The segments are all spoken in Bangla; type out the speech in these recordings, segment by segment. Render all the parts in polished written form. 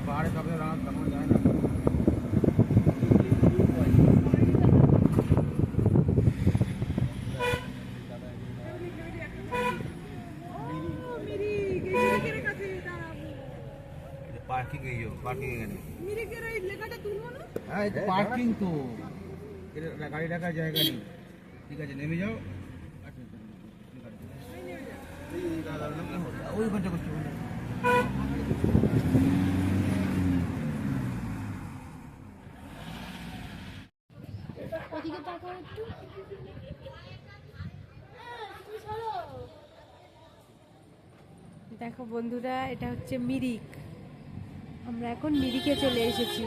পাহাড়ে সব তখন যায় না। পার্কিং পার্কিং এখানে হ্যাঁ পার্কিং তো গাড়ি রাখার জায়গা নেই। ঠিক আছে নেমে যাও। ওই ঘন্টা করছি দেখো বন্ধুরা, এটা হচ্ছে মিরিক। আমরা এখন মিরিকে চলে এসেছি।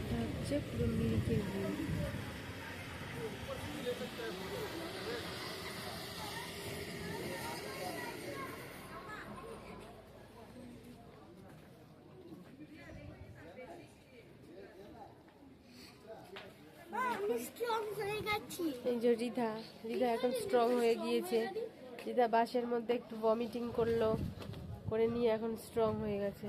এটা হচ্ছে পুরো মিরিকের ভিউ। এই যে রিধা এখন স্ট্রং হয়ে গিয়েছে। রিধা বাসের মধ্যে একটু ভমিটিং করলো, করে নিয়ে এখন স্ট্রং হয়ে গেছে।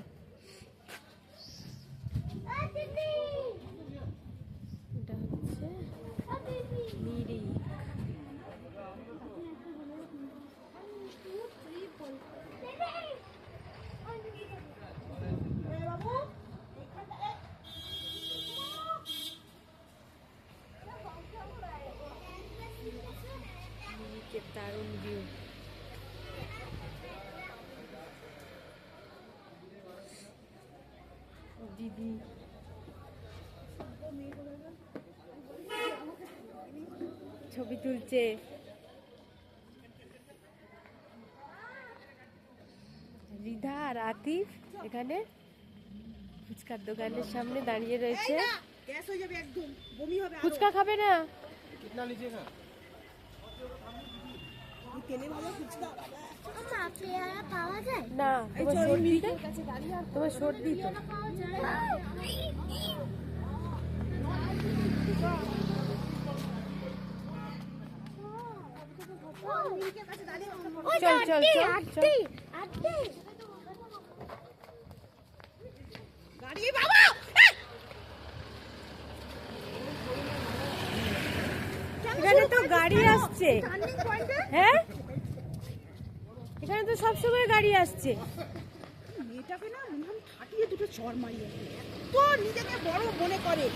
এটা হচ্ছে মিরিক। মিরিকের দারুণ ভিউ। দিদি ছবি তুলছে। রিধা আর আতিফ এখানে ফুচকার দোকানের সামনে দাঁড়িয়ে রয়েছে। ফুচকা খাবে না? না, তোমার সর্দি তো। চল চল চল এখানে তো গাড়ি আসছে। হ্যাঁ, এখানে তো সবসময় গাড়ি আসছে। মেয়েটাকে না মনে হয় খাটিয়ে দুটো চর মারিয়ে তো নিজেকে বড় মনে করে।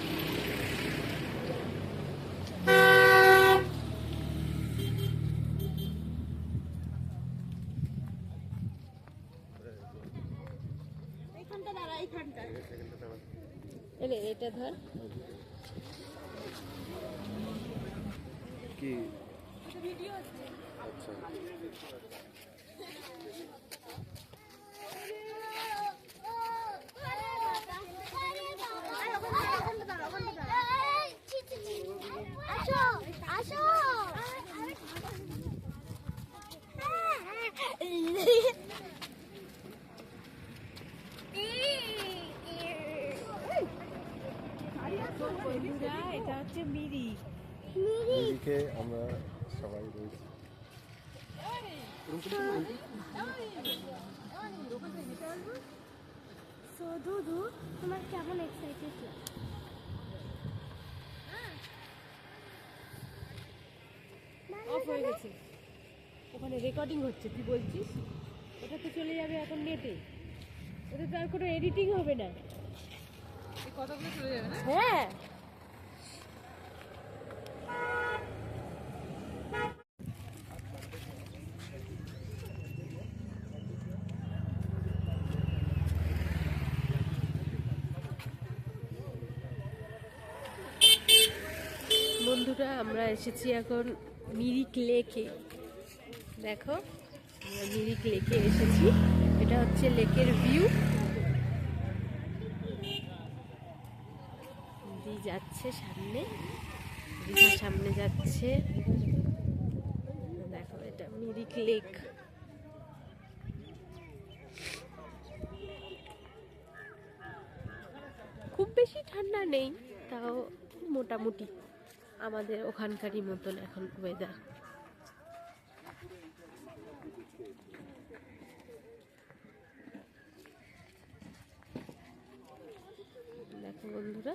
এইখানটা দাঁড়া, এইখানটা এলে এটা ধর। কি ভিডিও হচ্ছে। আচ্ছা এটা হচ্ছে মিরিক। মিরিকে আমরা সবাই রয়েছি। তোমার কেমন এক্সাইটেড অফ হয়ে গেছে। ওখানে রেকর্ডিং হচ্ছে, তুই বলছিস ওটা তো চলে যাবে এখন নেটে। ওটা তো আর কোনো এডিটিং হবে না, এই কথাগুলো চলে যাবে না। হ্যাঁ, বন্ধুরা আমরা এসেছি এখন মিরিক লেকে। দেখো আমরা মিরিক লেকে এসেছি। এটা হচ্ছে লেকের ভিউ। দি যাচ্ছে সামনে, দিদির সামনে যাচ্ছে। দেখো এটা মিরিক লেক। খুব বেশি ঠান্ডা নেই, তাও মোটামুটি আমাদের ওখানকারই মতন এখন ওয়েদার। বন্ধুরা,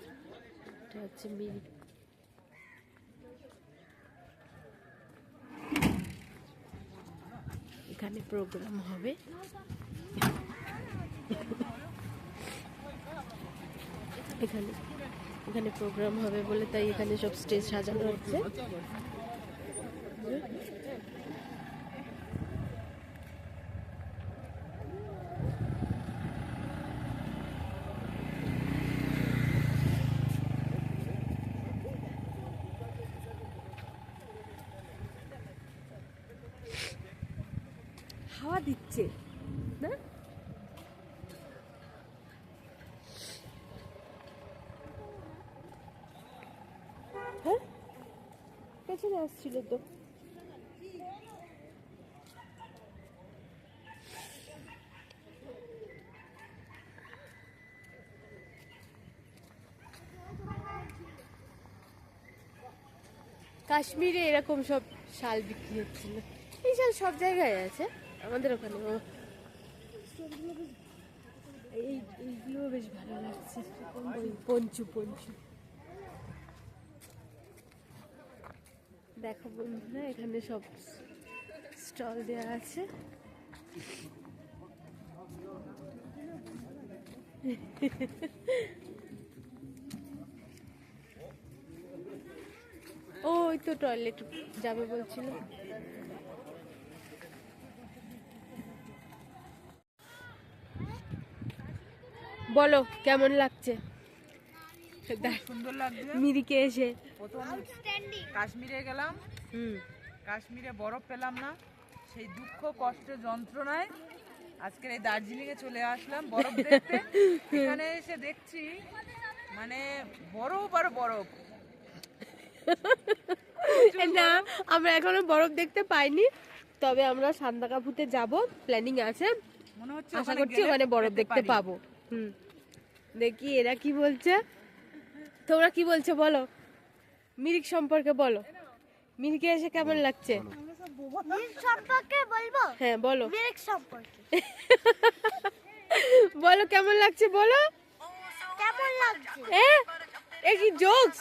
এটা হচ্ছে মিরিক। এখানে প্রোগ্রাম হবে। এখানে এখানে প্রোগ্রাম হবে বলে তাই এখানে সব স্টেজ সাজানো হচ্ছে। হাওয়া দিচ্ছে না? হ্যাঁ, পেছনে আসছিল তো। কাশ্মীরে এরকম সব শাল বিক্রি হচ্ছিল। এই শাল সব জায়গায় আছে, আমাদের ওখানে। এইগুলো বেশ ভালো লাগছে। ওই পঞ্চু পঞ্চু দেখো বন্ধুরা, এখানে সব স্টল দেওয়া আছে। ওই তো টয়লেট যাবে বলছিল। বলো কেমন লাগছে সুন্দর লাগছে। মিরিকে এসে? প্রথম কাশ্মীরে গেলাম, কাশ্মীরে বরফ পেলাম না, সেই দুঃখ কষ্ট যন্ত্রণায় আজকের এই দার্জিলিং এ চলে আসলাম বরফ দেখতে। এখানে এসে দেখছি মানে বরফ আর বরফ। না, আমরা এখনো বরফ দেখতে পাইনি, তবে আমরা সান্দাকাফুতে যাব, প্ল্যানিং আছে। মনে হচ্ছে আশা করছি ওখানে বরফ দেখতে পাবো। দেখি এরা কি বলছে। তোমরা কি বলছো বলো, মিরিক সম্পর্কে বলো। মিরিকে এসে কেমন লাগছে? সম্পর্কে বলবো? হ্যাঁ বলো। মিরিক সম্পর্কে বলো কেমন লাগছে বলো। কেমন লাগছে? এ কি জোকস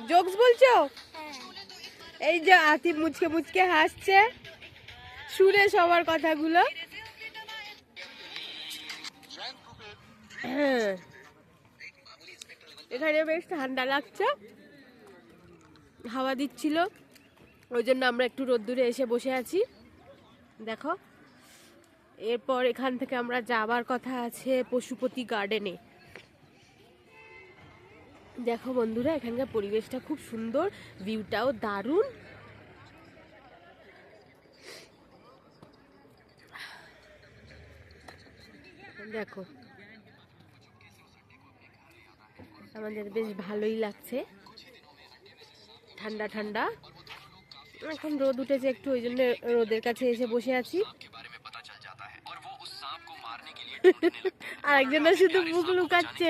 জোকস বলছো? এই যে আতিফ মুচকে মুচকে হাসছে শুনে সবার কথাগুলো। এখানে বেশ ঠান্ডা লাগছে, হাওয়া দিচ্ছিল, ওই জন্য আমরা একটু রোদ্দুরে এসে বসে আছি। দেখো, এরপর এখান থেকে আমরা যাবার কথা আছে পশুপতি গার্ডেনে। দেখো বন্ধুরা, এখানকার পরিবেশটা খুব সুন্দর, ভিউটাও দারুণ। দেখো আমাদের বেশ ভালোই লাগছে, ঠান্ডা ঠান্ডা। এখন রোদ উঠেছে একটু, ওই জন্য রোদের কাছে এসে বসে আছি। আর একজনা শুধু মুখ লুকাচ্ছে।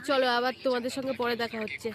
চলো আবার তোমাদের সঙ্গে পরে দেখা হচ্ছে।